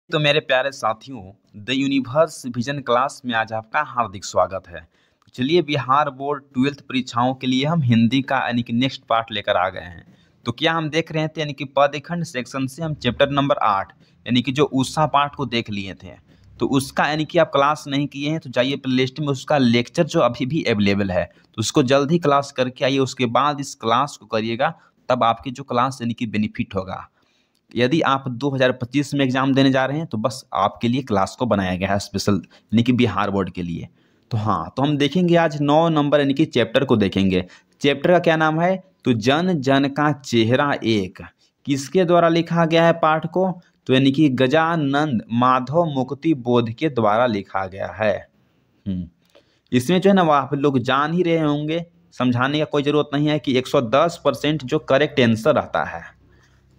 तो मेरे प्यारे साथियों, द यूनिवर्स विजन क्लास में आज आपका हार्दिक स्वागत है। चलिए, बिहार बोर्ड 12th परीक्षाओं के लिए हम हिंदी का यानी कि नेक्स्ट पार्ट लेकर आ गए हैं। तो क्या हम देख रहे थे यानी कि पदखंड सेक्शन से हम चैप्टर नंबर 8 यानी कि जो उषा पाठ को देख लिए थे। तो उसका यानी कि आप क्लास नहीं किए हैं तो जाइए प्ले लिस्ट में, उसका लेक्चर जो अभी भी अवेलेबल है तो उसको जल्द ही क्लास करके आइए। उसके बाद इस क्लास को करिएगा, तब आपकी जो क्लास यानी कि बेनिफिट होगा। यदि आप 2025 में एग्जाम देने जा रहे हैं तो बस आपके लिए क्लास को बनाया गया है स्पेशल यानी कि बिहार बोर्ड के लिए। तो हाँ, तो हम देखेंगे आज 9 नंबर यानी कि चैप्टर को देखेंगे। चैप्टर का क्या नाम है? तो जन जन का चेहरा एक। किसके द्वारा लिखा गया है पाठ को? तो यानी कि गजानंद माधव मुक्ति बोध के द्वारा लिखा गया है। इसमें जो है ना वो आप लोग जान ही रहे होंगे, समझाने का कोई ज़रूरत नहीं है कि 110% जो करेक्ट आंसर रहता है।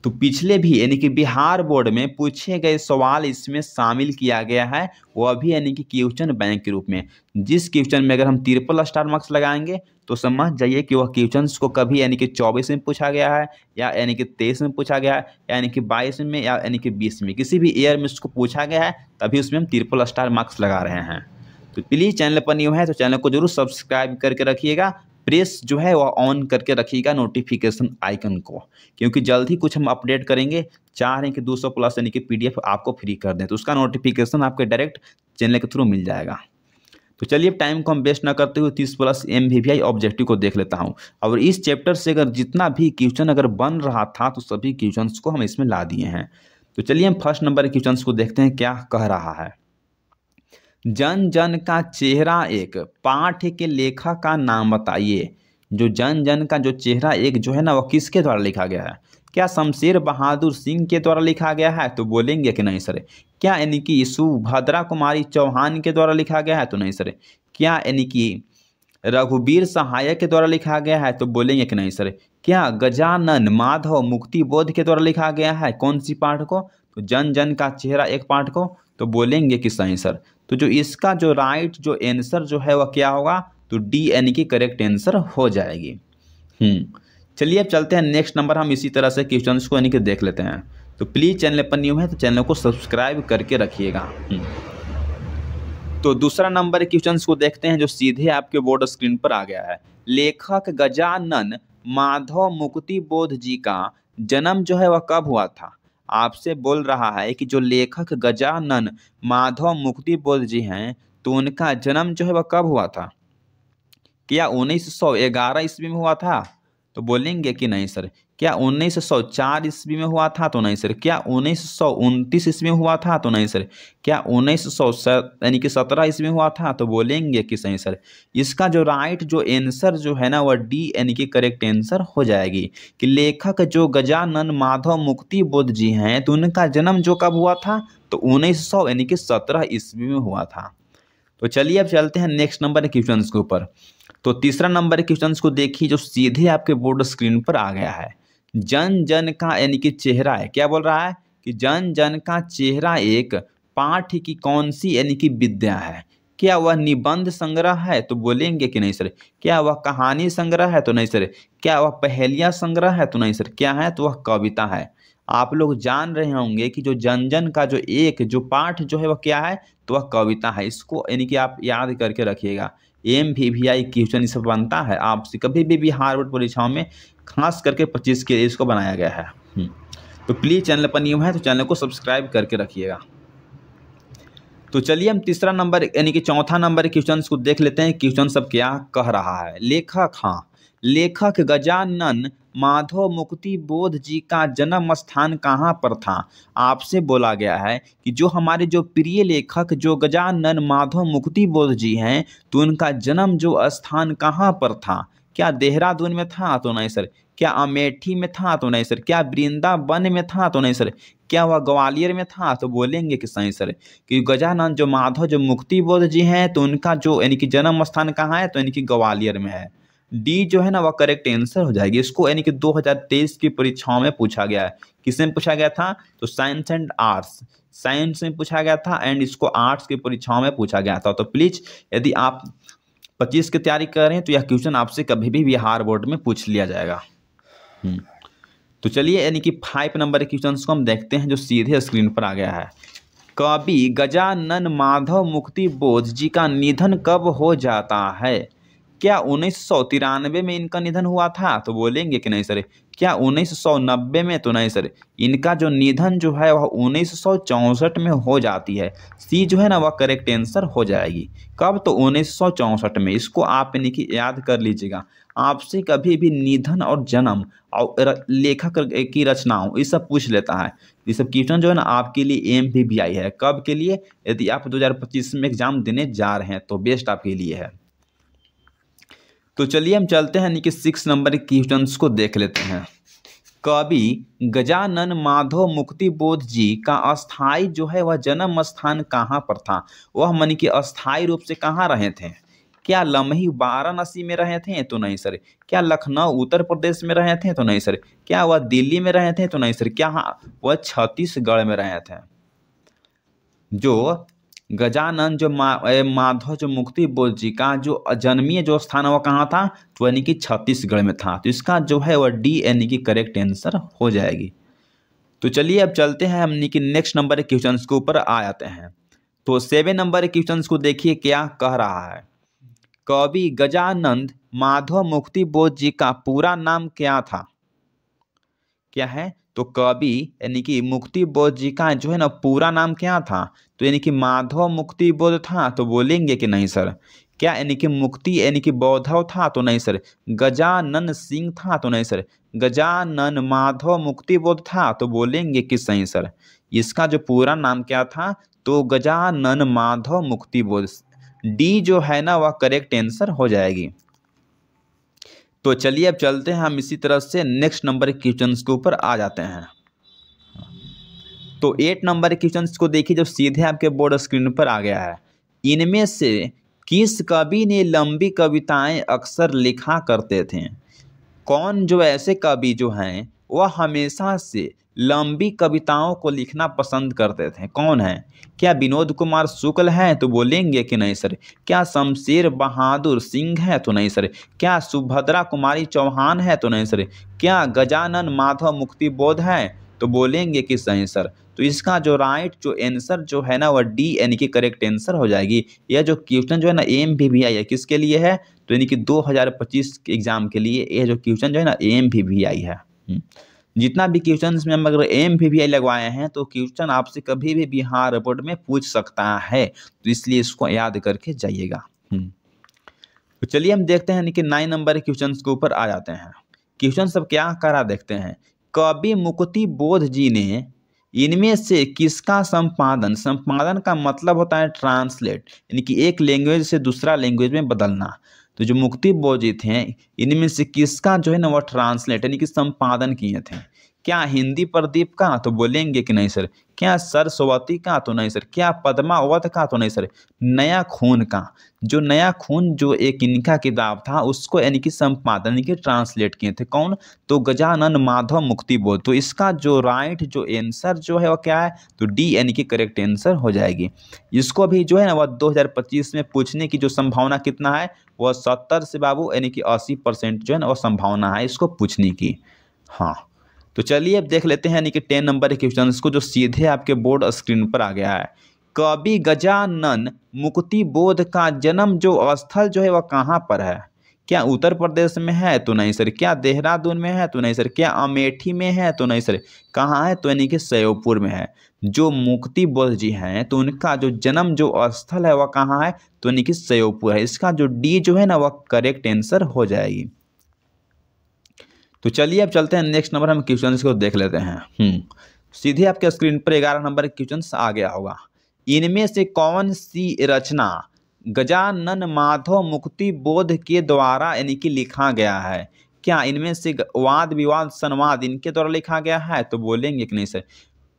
तो पिछले भी यानी कि बिहार बोर्ड में पूछे गए सवाल इसमें शामिल किया गया है, वो भी यानी कि क्वेश्चन बैंक के रूप में। जिस क्वेश्चन में अगर हम ट्रिपल स्टार मार्क्स लगाएंगे तो समझ जाइए कि वह क्वेश्चन को कभी यानी कि 24 में पूछा गया है, या यानी कि 23 में पूछा गया है, यानी कि 22 में, या यानी कि 20 में, किसी भी ईयर में उसको पूछा गया है, तभी उसमें हम ट्रिपल स्टार मार्क्स लगा रहे हैं। तो प्लीज़ चैनल पर न्यू है तो चैनल को जरूर सब्सक्राइब करके रखिएगा। प्रेस जो है वह ऑन करके रखिएगा नोटिफिकेशन आइकन को, क्योंकि जल्द ही कुछ हम अपडेट करेंगे। चाह रहे हैं कि 200 प्लस यानी कि पीडीएफ आपको फ्री कर दें, तो उसका नोटिफिकेशन आपके डायरेक्ट चैनल के थ्रू मिल जाएगा। तो चलिए, टाइम को हम वेस्ट ना करते हुए 30 प्लस MVVI ऑब्जेक्टिव को देख लेता हूँ। और इस चैप्टर से अगर जितना भी क्वेश्चन अगर बन रहा था तो सभी क्वेश्चन को हम इसमें ला दिए हैं। तो चलिए हम फर्स्ट नंबर के क्वेश्चन को देखते हैं क्या कह रहा है। जन जन का चेहरा एक, पाठ के लेखक का नाम बताइए। जो जन जन का जो चेहरा एक जो है ना वो किसके द्वारा लिखा गया है? क्या शमशेर बहादुर सिंह के द्वारा लिखा गया है? तो बोलेंगे कि नहीं सर। क्या यानी कि सुभद्रा कुमारी चौहान के द्वारा लिखा गया है? तो नहीं सर। क्या यानी कि रघुवीर सहायक के द्वारा लिखा गया है? तो बोलेंगे कि नहीं सर। क्या गजानन माधव मुक्ति बोध के द्वारा लिखा गया है? कौन सी पाठ को? तो जन जन का चेहरा एक पाठ को। तो बोलेंगे कि सही सर। तो जो इसका जो राइट जो आंसर जो है वह क्या होगा? तो डी यानी कि करेक्ट आंसर हो जाएगी। चलिए अब चलते हैं नेक्स्ट नंबर। हम इसी तरह से क्वेश्चंस को यानी कि देख लेते हैं। तो प्लीज़ चैनल पर न्यू है तो चैनल को सब्सक्राइब करके रखिएगा। तो दूसरा नंबर क्वेश्चंस को देखते हैं जो सीधे आपके बोर्ड स्क्रीन पर आ गया है। लेखक गजानन माधव मुक्ति बोध जी का जन्म जो है वह कब हुआ था? आपसे बोल रहा है कि जो लेखक गजानन माधव मुक्ति बोध जी हैं तो उनका जन्म जो है वह कब हुआ था? क्या 1911 ईस्वी में हुआ था? तो बोलेंगे कि नहीं सर। क्या 1904 ईस्वी में हुआ था? तो नहीं सर। क्या 1929 ईस्वी में हुआ था? तो नहीं सर। क्या 1900 यानी कि 17 ईस्वी में हुआ था? तो बोलेंगे कि सही सर। इसका जो राइट जो आंसर जो है ना वह डी यानी कि करेक्ट आंसर हो जाएगी कि लेखक जो गजानन माधव मुक्ति बोध जी हैं तो उनका जन्म जो कब हुआ था? तो 1900 यानी कि 17 ईस्वी में हुआ था। तो चलिए अब चलते हैं नेक्स्ट नंबर क्वेश्चन के ऊपर। तो तीसरा नंबर क्वेश्चन को देखिए जो सीधे आपके बोर्ड स्क्रीन पर आ गया है। जन जन का यानी कि चेहरा है। क्या बोल रहा है कि जन जन का चेहरा एक पाठ की कौन सी यानी कि विद्या है? क्या वह निबंध संग्रह है? तो बोलेंगे कि नहीं सर। क्या वह कहानी संग्रह है? तो नहीं सर। क्या वह पहेलियां संग्रह है? तो नहीं सर। क्या है? तो वह कविता है। आप लोग जान रहे होंगे कि जो जन जन का जो एक जो पाठ जो है वह क्या है? तो वह कविता है। इसको यानी कि आप याद करके रखिएगा। MVVI क्वेश्चन इस बनता है आपसे कभी भी बिहार बोर्ड परीक्षाओं में, खास करके 25 के इसको बनाया गया है। तो प्लीज़ चैनल पर न्यू है तो चैनल को सब्सक्राइब करके रखिएगा। तो चलिए हम तीसरा नंबर यानी कि चौथा नंबर क्वेश्चन को देख लेते हैं। क्वेश्चन सब क्या कह रहा है। लेखक, हाँ, लेखक गजानन माधव मुक्ति बोध जी का जन्म स्थान कहाँ पर था? आपसे बोला गया है कि जो हमारे जो प्रिय लेखक जो गजानन माधव मुक्ति बोध जी हैं तो उनका जन्म जो स्थान कहाँ पर था? क्या देहरादून में था? तो नहीं सर। क्या अमेठी में था? तो नहीं सर। क्या वृंदावन में था? तो नहीं सर। क्या वह ग्वालियर में था? तो बोलेंगे कि सही सर। कि गजानन जो माधव जो मुक्ति बोध जी हैं तो उनका जो यानी कि जन्म स्थान कहाँ है? तो यानी कि ग्वालियर में है। डी जो है ना वह करेक्ट आंसर हो जाएगी। इसको यानी कि 2023 की परीक्षाओं में पूछा गया है। किसमें पूछा गया था? तो साइंस एंड आर्ट्स, साइंस में पूछा गया था एंड इसको आर्ट्स की परीक्षाओं में पूछा गया था। तो प्लीज यदि आप 25 की तैयारी कर रहे हैं तो यह क्वेश्चन आपसे कभी भी बिहार बोर्ड में पूछ लिया जाएगा। तो चलिए यानी कि 5 नंबर क्वेश्चन को हम देखते हैं जो सीधे स्क्रीन पर आ गया है। कवि गजानन माधव मुक्ति बोध जी का निधन कब हो जाता है? क्या 1993 में इनका निधन हुआ था? तो बोलेंगे कि नहीं सर। क्या 1990 में? तो नहीं सर। इनका जो निधन जो है वह 1964 में हो जाती है। सी जो है ना वह करेक्ट आंसर हो जाएगी। कब? तो 1964 में। इसको आप यानी कि याद कर लीजिएगा। आपसे कभी भी निधन और जन्म और लेखक की रचनाओं ये सब पूछ लेता है। ये सब क्वेश्चन जो है ना आपके लिए MPBI है। कब के लिए? यदि आप 2025 में एग्जाम देने जा रहे हैं तो बेस्ट आपके लिए है। तो चलिए हम चलते हैं यानी कि 6 नंबर के क्वेश्चंस को देख लेते हैं। कवि गजानन माधव मुक्ति बोध जी का अस्थाई जो है वह जन्म स्थान कहाँ पर था? वह मानी कि अस्थाई रूप से कहाँ रहे थे? क्या लम्ही वाराणसी में रहे थे? तो नहीं सर। क्या लखनऊ उत्तर प्रदेश में रहे थे? तो नहीं सर। क्या वह दिल्ली में रहे थे? तो नहीं सर। क्या वह छत्तीसगढ़ में रहे थे? जो गजानन जो माधव जो मुक्ति बोध जी का जो जन्मीय जो स्थान है वह कहाँ था? तो यानी कि छत्तीसगढ़ में था। तो इसका जो है वह डी यानी कि करेक्ट आंसर हो जाएगी। तो चलिए अब चलते हैं हम कि नेक्स्ट नंबर के क्वेश्चन के ऊपर आ जाते हैं। तो 7 नंबर के क्वेश्चन को देखिए क्या कह रहा है। कवि गजानंद माधव मुक्ति बोध जी का पूरा नाम क्या था? क्या है? तो कवि यानी कि मुक्ति बोध जी का जो है ना पूरा नाम क्या था? तो यानी कि माधव मुक्ति बोध था? तो बोलेंगे कि नहीं सर। क्या यानी कि मुक्ति यानी कि बौद्धव था? तो नहीं सर। गजानन सिंह था? तो नहीं सर। गजानन माधव मुक्ति बोध था? तो बोलेंगे कि सही सर। इसका जो पूरा नाम क्या था? तो गजानन माधव मुक्ति बोध। डी जो है ना वह करेक्ट आंसर हो जाएगी। तो चलिए अब चलते हैं हम इसी तरह से नेक्स्ट नंबर के क्वेश्चंस के ऊपर आ जाते हैं। तो 8 नंबर के क्वेश्चंस को देखिए जो सीधे आपके बोर्ड स्क्रीन पर आ गया है। इनमें से किस कवि ने लंबी कविताएं अक्सर लिखा करते थे? कौन जो ऐसे कवि जो हैं वह हमेशा से लंबी कविताओं को लिखना पसंद करते थे? कौन है? क्या विनोद कुमार शुक्ल हैं? तो बोलेंगे कि नहीं सर। क्या शमशेर बहादुर सिंह है? तो नहीं सर। क्या सुभद्रा कुमारी चौहान है? तो नहीं सर। क्या गजानन माधव मुक्ति बोध है? तो बोलेंगे कि सही सर। तो इसका जो राइट जो आंसर जो है ना वह डी यानी कि करेक्ट आंसर हो जाएगी। यह जो क्वेश्चन जो है ना MPBI है किसके लिए है? तो यानी कि 2025 के एग्जाम के लिए यह जो क्वेश्चन जो है ना MPBI है। जितना भी क्वेश्चन में हम अगर MPBI लगवाए हैं तो क्वेश्चन आपसे कभी भी बिहार बोर्ड में पूछ सकता है। तो इसलिए इसको याद करके जाइएगा। तो चलिए हम देखते हैं कि 9 नंबर के क्वेश्चन के ऊपर आ जाते हैं। क्वेश्चन सब क्या करा देखते हैं। कवि मुक्ति बोध जी ने इनमें से किसका संपादन? संपादन का मतलब होता है ट्रांसलेट यानी कि एक लैंग्वेज से दूसरा लैंग्वेज में बदलना। तो जो मुक्ति बोध जी थे इनमें से किसका जो है ना वह ट्रांसलेट यानी कि संपादन किए थे? क्या हिंदी प्रदीप का? तो बोलेंगे कि नहीं सर। क्या सरस्वती का? तो नहीं सर। क्या पद्मावत का? तो नहीं सर। नया खून का? जो नया खून जो एक इनका किताब था उसको यानी कि संपादन यानी कि ट्रांसलेट किए थे कौन? तो गजानन माधव मुक्ति बोध। तो इसका जो राइट जो आंसर जो है वह क्या है? तो डी यानी कि करेक्ट आंसर हो जाएगी। इसको भी जो है ना वह 2025 में पूछने की जो संभावना कितना है? वह 70 से बाबू यानी कि 80% जो है ना वह संभावना है इसको पूछने की। हाँ तो चलिए अब देख लेते हैं यानी कि 10 नंबर के क्वेश्चन को जो सीधे आपके बोर्ड स्क्रीन पर आ गया है। कवि गजानन मुक्ति बोध का जन्म जो स्थल जो है वह कहाँ पर है? क्या उत्तर प्रदेश में है? तो नहीं सर। क्या देहरादून में है? तो नहीं सर। क्या अमेठी में है? तो नहीं सर। कहाँ है? तो यानी कि श्योपुर में है। जो मुक्ति बोध जी हैं तो उनका जो जन्म जो स्थल है वह कहाँ है? तो यानी कि श्योपुर है। इसका जो डी जो है ना वह करेक्ट आंसर हो जाएगी। तो चलिए अब चलते हैं नेक्स्ट नंबर हम क्वेश्चन को देख लेते हैं। सीधे आपके स्क्रीन पर 11 नंबर क्वेश्चन आ गया होगा। इनमें से कौन सी रचना गजानन माधव मुक्ति बोध के द्वारा यानी कि लिखा गया है? क्या इनमें से वाद विवाद संवाद इनके द्वारा लिखा गया है? तो बोलेंगे कि नहीं सर।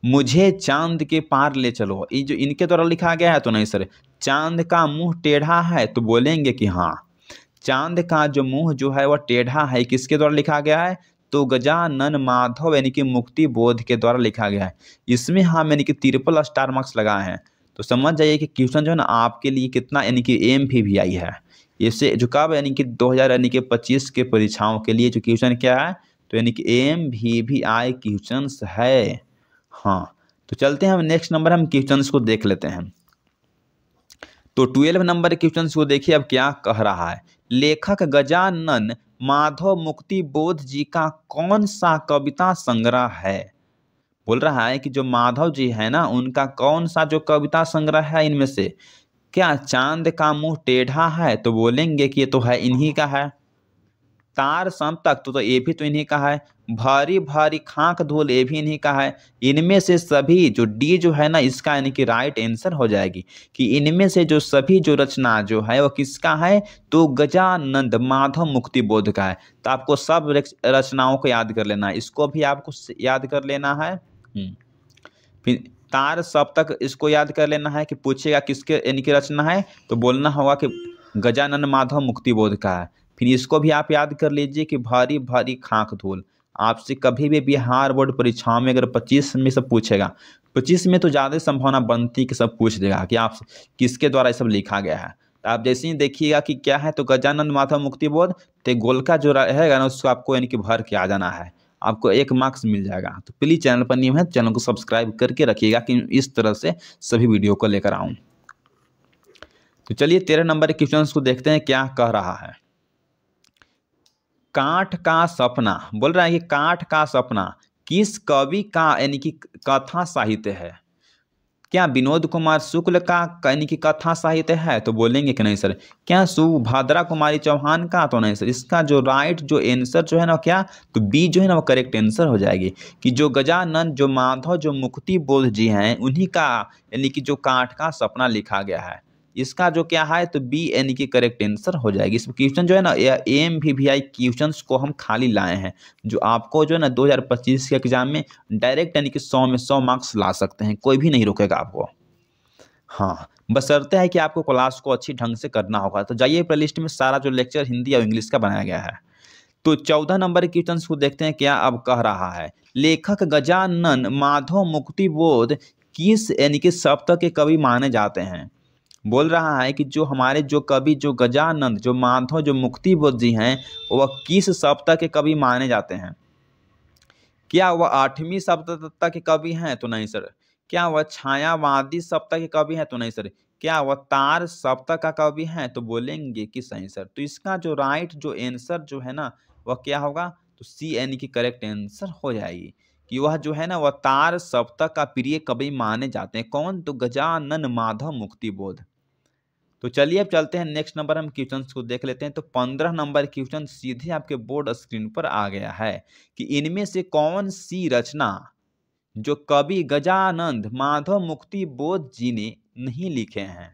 मुझे चांद के पार ले चलो ये जो इनके द्वारा लिखा गया है? तो नहीं सर। चांद का मुंह टेढ़ा है? तो बोलेंगे कि हाँ। चांद का जो मुंह जो है वह टेढ़ा है किसके द्वारा लिखा गया है? तो गजानन माधव यानी कि मुक्ति बोध के द्वारा लिखा गया है। इसमें हम यानी कि 3 स्टार मार्क्स लगाए हैं। तो समझ जाइए कि क्वेश्चन जो है ना आपके लिए कितना यानी कि MPBI है। इससे जो कब यानी कि 2025 के परीक्षाओं के लिए जो क्वेश्चन क्या है? तो यानी कि MPBI क्वेश्चन है। हाँ तो चलते हैं हम नेक्स्ट नंबर हम क्वेश्चंस को देख लेते हैं। तो 12 नंबर क्वेश्चन को देखिए अब क्या कह रहा है। लेखक गजानन माधव मुक्ति बोध जी का कौन सा कविता संग्रह है। बोल रहा है कि जो माधव जी है ना उनका कौन सा जो कविता संग्रह है इनमें से क्या चांद का मुंह टेढ़ा है, तो बोलेंगे कि ये तो है इन्हीं का है। तार सम तक तो ये भी तो इन्हीं का है। भारी भारी खाक धूल ये भी इन्हीं का है। इनमें से सभी जो डी जो है ना इसका यानी कि राइट आंसर हो जाएगी कि इनमें से जो सभी जो रचना जो है वो किसका है, तो गजानंद माधव मुक्ति बोध का है। तो आपको सब रचनाओं को याद कर लेना है, इसको भी आपको याद कर लेना है। फिर तार सब तक इसको याद कर लेना है कि पूछेगा किसके यानी कि रचना है, तो बोलना होगा कि गजानन माधव मुक्ति बोध का है। फिर इसको भी आप याद कर लीजिए कि भारी भारी खाक धूल। आपसे कभी भी बिहार बोर्ड परीक्षाओं में अगर 25 में सब पूछेगा, 25 में तो ज़्यादा संभावना बनती कि सब पूछ देगा कि आप किसके द्वारा ये सब लिखा गया है। तो आप जैसे ही देखिएगा कि क्या है तो गजानन माधव मुक्ति बोध, तो गोल का जो रहेगा ना उसको आपको यानी कि भर के आ जाना है, आपको 1 मार्क्स मिल जाएगा। तो प्लीज़ चैनल पर न्यू है चैनल को सब्सक्राइब करके रखिएगा कि इस तरह से सभी वीडियो को लेकर आऊँ। तो चलिए 13 नंबर के क्वेश्चन को देखते हैं क्या कह रहा है। काठ का सपना, बोल रहा है कि काठ का सपना किस कवि का यानी कि कथा साहित्य है। क्या विनोद कुमार शुक्ल का यानी कि कथा साहित्य है, तो बोलेंगे कि नहीं सर। क्या सुभद्रा कुमारी चौहान का, तो नहीं सर। इसका जो राइट जो आंसर जो है ना क्या, तो बी जो है ना वो करेक्ट आंसर हो जाएगी कि जो गजानन जो माधव जो मुक्ति बोध जी हैं उन्हीं का यानी कि जो काठ का सपना लिखा गया है। इसका जो क्या है तो बी यानी कि करेक्ट आंसर हो जाएगी। इस क्वेश्चन जो है ना AMVVI क्वेश्चंस को हम खाली लाए हैं जो आपको जो है ना 2025 के एग्जाम में डायरेक्ट यानी कि 100 में 100 मार्क्स ला सकते हैं, कोई भी नहीं रोकेगा आपको। हाँ, बशर्ते है कि आपको क्लास को अच्छी ढंग से करना होगा। तो जाइए प्लेलिस्ट में सारा जो लेक्चर हिंदी और इंग्लिश का बनाया गया है। तो 14 नंबर के क्वेश्चन को देखते हैं क्या अब कह रहा है। लेखक गजानन माधव मुक्ति बोध किस यानी कि सप्तक के कवि माने जाते हैं। बोल रहा है कि जो हमारे जो कवि जो गजानंद जो माधव जो मुक्ति बोध जी हैं वह किस सप्तक के कवि माने जाते हैं। क्या वह 8वीं सप्तक के कवि हैं, तो नहीं सर। क्या वह छायावादी सप्तक के कवि हैं, तो नहीं सर। क्या वह तार सप्तक का कवि हैं, तो बोलेंगे कि सही सर। तो इसका जो राइट जो आंसर जो है ना वह क्या होगा, तो सी यानी कि करेक्ट आंसर हो जाएगी कि वह जो है ना वह तार सप्तक का प्रिय कवि माने जाते हैं। कौन, तो गजानन माधव मुक्ति बोध। तो चलिए अब चलते हैं नेक्स्ट नंबर हम क्वेश्चन को देख लेते हैं। तो 15 नंबर क्वेश्चन सीधे आपके बोर्ड स्क्रीन पर आ गया है कि इनमें से कौन सी रचना जो कवि गजानंद माधव मुक्ति बोध जी ने नहीं लिखे हैं।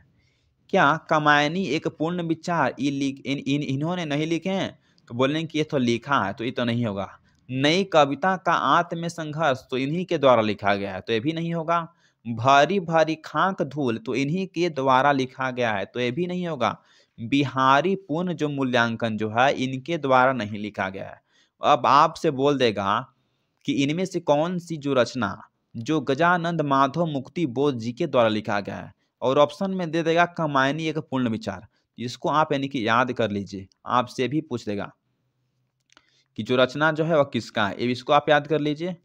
क्या कामायनी एक पूर्ण विचार इन्होंने नहीं लिखे हैं, तो बोलेंगे कि ये तो लिखा है, तो ये तो नहीं होगा। नई कविता का आत्म संघर्ष तो इन्हीं के द्वारा लिखा गया है, तो ये भी नहीं होगा। भारी भारी खाक धूल तो इन्हीं के द्वारा लिखा गया है, तो ये भी नहीं होगा। बिहारी पूर्ण जो मूल्यांकन जो है इनके द्वारा नहीं लिखा गया है। अब आपसे बोल देगा कि इनमें से कौन सी जो रचना जो गजानंद माधव मुक्ति बोध जी के द्वारा लिखा गया है, और ऑप्शन में दे देगा कामायनी एक पूर्ण विचार। इसको आप यानी कि याद कर लीजिए, आपसे भी पूछ देगा कि जो रचना जो है वह किसका है, इसको आप याद कर लीजिए।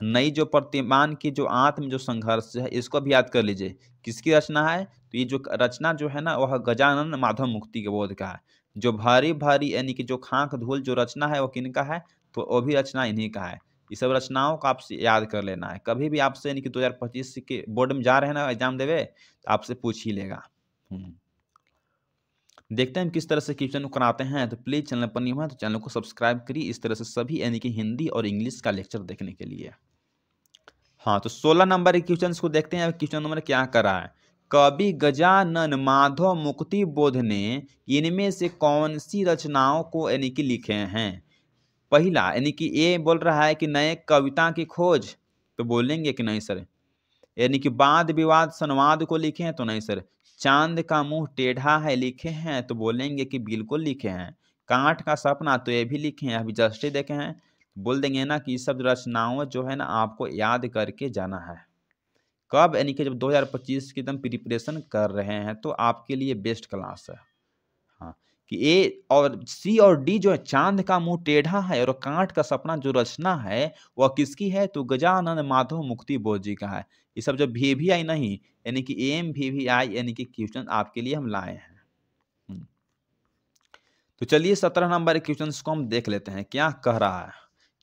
नई जो प्रतिमान की जो आत्म जो संघर्ष है इसको भी याद कर लीजिए किसकी रचना है, तो ये जो रचना जो है ना वह गजानन माधव मुक्ति के बोध का है। जो भारी भारी यानी कि जो खाक धूल जो रचना है वो किनका है, तो वो भी रचना इन्हीं का है। ये सब रचनाओं को आपसे याद कर लेना है। कभी भी आपसे यानी कि 2025 के बोर्ड में जा रहे हैं ना एग्जाम देवे, तो आपसे पूछ ही लेगा। देखते हैं हम किस तरह से क्वेश्चन को कराते हैं। तो प्लीज़ चैनल पर नहीं हुआ तो चैनल को सब्सक्राइब करिए इस तरह से सभी यानी कि हिंदी और इंग्लिश का लेक्चर देखने के लिए। हाँ, तो 16 नंबर के क्वेश्चन को देखते हैं। क्वेश्चन नंबर क्या कर रहा है। कवि गजानन माधव मुक्ति बोध ने इनमें से कौन सी रचनाओं को यानी कि लिखे हैं। पहला यानी कि ये बोल रहा है कि नए कविता की खोज, तो बोलेंगे कि नहीं सर। यानी कि वाद विवाद संवाद को लिखे हैं, तो नहीं सर। चांद का मुंह टेढ़ा है लिखे हैं, तो बोलेंगे कि बिल्कुल लिखे हैं। कांट का सपना तो ये भी लिखे हैं, अभी जस्ट ही देखे हैं। बोल देंगे ना कि सब रचनाओं जो है ना आपको याद करके जाना है। कब, यानी कि जब 2025 की एकदम प्रिपरेशन कर रहे हैं तो आपके लिए बेस्ट क्लास है। हाँ, कि ए और सी और डी जो है चांद का मुंह टेढ़ा है और कांट का सपना जो रचना है वह किसकी है, तो गजानन माधव मुक्ति बोध जी का है। ये सब जो VVI नहीं, यानी कि AMVVI यानी कि क्वेश्चन आपके लिए हम लाए हैं। तो चलिए 17 नंबर क्वेश्चन को हम देख लेते हैं क्या कह रहा है।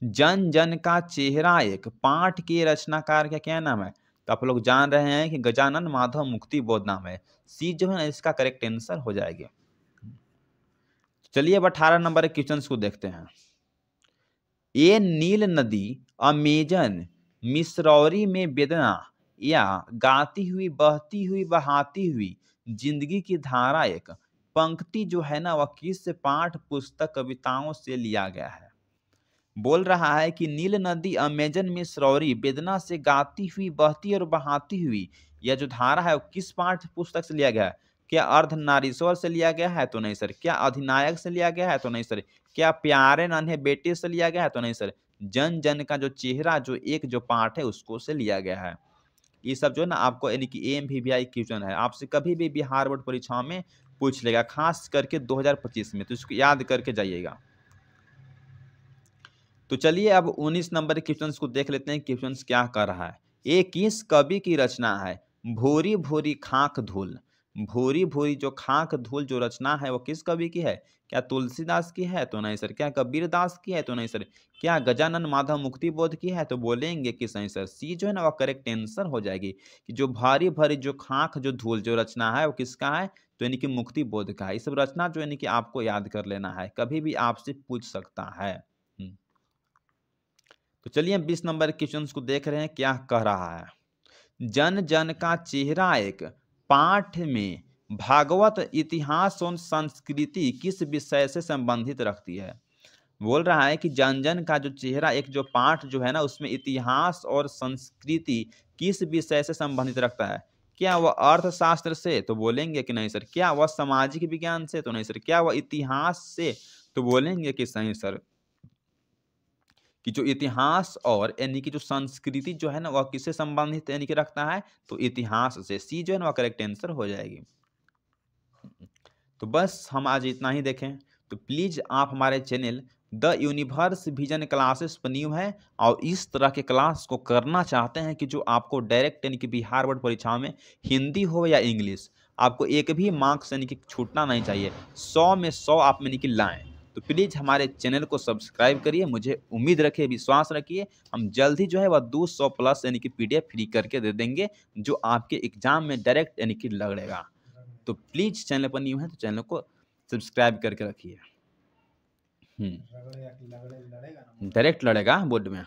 जन जन का चेहरा एक पाठ के रचनाकार का क्या नाम है? तो आप लोग जान रहे हैं कि गजानन माधव मुक्ति बोध नाम है। सी जो है ना इसका करेक्ट आंसर हो जाएगी। चलिए अब 18 नंबर क्वेश्चन को देखते हैं। ये नील नदी अमेजन मिसरौरी में वेदना या गाती हुई बहती हुई बहाती हुई जिंदगी की धारा एक पंक्ति जो है ना वह किस पाठ पुस्तक कविताओं से लिया गया है? बोल रहा है कि नील नदी अमेजन में सरोवरी वेदना से गाती हुई बहती और बहाती हुई यह जो धारा है वो किस पाठ्य पुस्तक से लिया गया है? क्या अर्धनारीश्वर से लिया गया है? तो नहीं सर। क्या अधिनायक से लिया गया है? तो नहीं सर। क्या प्यारे नन्हे बेटे से लिया गया है? तो नहीं सर। जन जन का जो चेहरा जो एक जो पाठ है उसको से लिया गया है। ये सब जो है ना आपको यानी कि AMVVI क्वेश्चन है, आपसे कभी भी बिहार बोर्ड परीक्षा में पूछ लेगा, खास करके 2025 में, तो इसको याद करके जाइएगा। तो चलिए अब 19 नंबर के क्वेश्चंस को देख लेते हैं। क्वेश्चंस क्या कर रहा है? ये किस कवि की रचना है? भूरी भूरी खाक धूल। भूरी भूरी जो खाक धूल जो रचना है वो किस कवि की है? क्या तुलसीदास की है? तो नहीं सर। क्या कबीर दास की है? तो नहीं सर। क्या गजानन माधव मुक्ति बोध की है? तो बोलेंगे कि सही सर। सी जो है ना वो करेक्ट आंसर हो जाएगी कि जो भारी भारी जो खाक जो धूल जो रचना है वो किसका है? तो यानी कि मुक्ति बोध का है। ये सब रचना जो यानी कि आपको याद कर लेना है, कभी भी आपसे पूछ सकता है। तो चलिए 20 नंबर क्वेश्चन को देख रहे हैं क्या कह रहा है। जन जन का चेहरा एक पाठ में भागवत इतिहास और संस्कृति किस विषय से संबंधित रखती है? बोल रहा है कि जन जन का जो चेहरा एक जो पाठ जो है ना उसमें इतिहास और संस्कृति किस विषय से संबंधित रखता है? क्या वह अर्थशास्त्र से? तो बोलेंगे कि नहीं सर। क्या वह सामाजिक विज्ञान से? तो नहीं सर। क्या वह इतिहास से? तो बोलेंगे कि सही सर कि जो इतिहास और यानी कि जो संस्कृति जो है ना वह किससे संबंधित यानी कि रखता है? तो इतिहास से। सी जो है ना वह करेक्ट आंसर हो जाएगी। तो बस हम आज इतना ही देखें। तो प्लीज आप हमारे channel the universe vision classes पर न्यू है और इस तरह के क्लास को करना चाहते हैं कि जो आपको डायरेक्ट यानी कि बिहार बोर्ड परीक्षा में हिंदी हो या इंग्लिश आपको एक भी मार्क्स यानी कि छूटना नहीं चाहिए, 100 में 100 आप यानी कि लाएं। तो प्लीज़ हमारे चैनल को सब्सक्राइब करिए। मुझे उम्मीद रखिए, विश्वास रखिए, हम जल्द ही जो है वह 200 प्लस यानी कि PDF फ्री करके दे देंगे जो आपके एग्जाम में डायरेक्ट यानी कि लगेगा। तो प्लीज़ चैनल पर न्यू है तो चैनल को सब्सक्राइब करके रखिए। डायरेक्ट लड़ेगा बोर्ड में।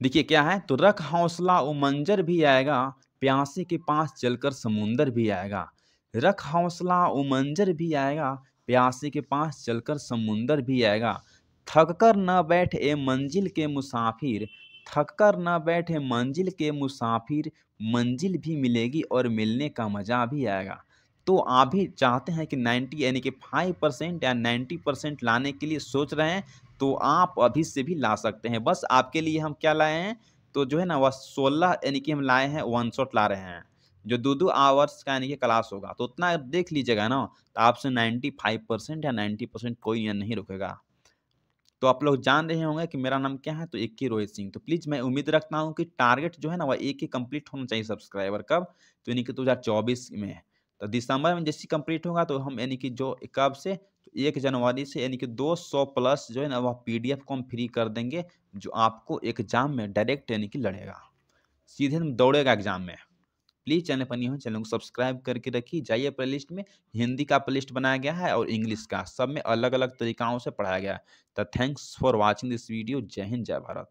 देखिए क्या है, तो रख हौसला उमंजर भी आएगा, प्यासे के पास चलकर समुंदर भी आएगा। रख हौसला उमंजर भी आएगा, प्यासे के पास चलकर समुंदर भी आएगा। थक कर न बैठे मंजिल के मुसाफिर, थक कर न बैठे मंजिल के मुसाफिर, मंजिल भी मिलेगी और मिलने का मजा भी आएगा। तो आप भी चाहते हैं कि 90 यानी कि 5% या 90% लाने के लिए सोच रहे हैं तो आप अभी से भी ला सकते हैं। बस आपके लिए हम क्या लाए हैं, तो जो है ना वह 16 यानी कि हम लाए हैं, वन शॉट ला रहे हैं जो 2-2 आवर्स का यानी कि क्लास होगा। तो उतना देख लीजिएगा ना, तो आपसे 95% या 90% कोई नहीं रुकेगा। तो आप लोग जान रहे होंगे कि मेरा नाम क्या है, तो एक ही रोहित सिंह। तो प्लीज़ मैं उम्मीद रखता हूँ कि टारगेट जो है ना वह एक ही कंप्लीट होना चाहिए सब्सक्राइबर। कब? तो यानी कि 2024 में। तो दिसंबर में जैसे कंप्लीट होगा तो हम यानी कि जो कब से, तो 1 जनवरी से यानी कि 200 प्लस जो है ना वह PDF को हम फ्री कर देंगे जो आपको एग्जाम में डायरेक्ट यानी कि लड़ेगा, सीधे दौड़ेगा एग्जाम में। प्लीज़ चैनल पर नहीं हो, चैनल को सब्सक्राइब करके रखिए। जाइए प्लेलिस्ट में, हिंदी का प्लेलिस्ट बनाया गया है और इंग्लिश का, सब में अलग अलग तरीकाओं से पढ़ाया गया है। तो thanks for watching this video. जय हिंद, जय भारत।